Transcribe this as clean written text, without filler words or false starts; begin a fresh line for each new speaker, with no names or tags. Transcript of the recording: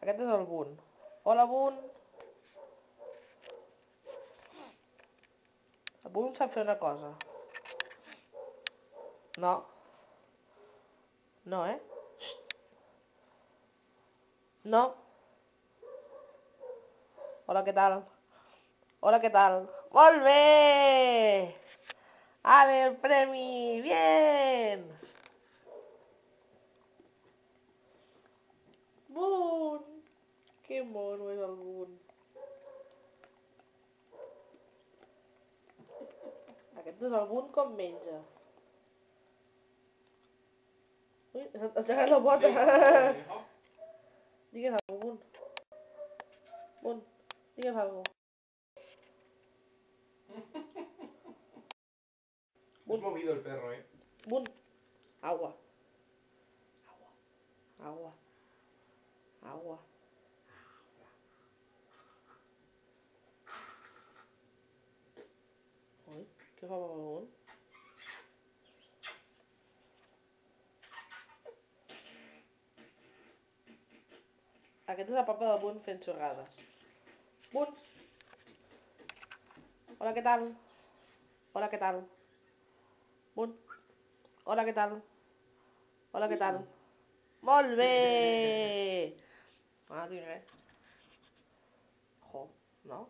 Aquest és el Bun. Hola, Bun. El Bun sap fer una cosa. No. No, Xxt. No. Hola, què tal? Hola, què tal? Molt bé! Ale, el premi! Bien! Bun! Que mono és el Bun. Aquest és el Bun com menja. Ui, ha aixecat la bota.
Sí.
Digues alguna cosa, Bun. Bun, digues alguna cosa.
Es movido el perro,
Bun, agua. Agua. Agua. Ui, què fa el Bun? Aquest és el papa del Bun fent xorrades. Bun! Hola, què tal? Hola, què tal? Bun! Hola, què tal? Hola, què tal? Molt bé! Ah, no tinc res. Jo, no?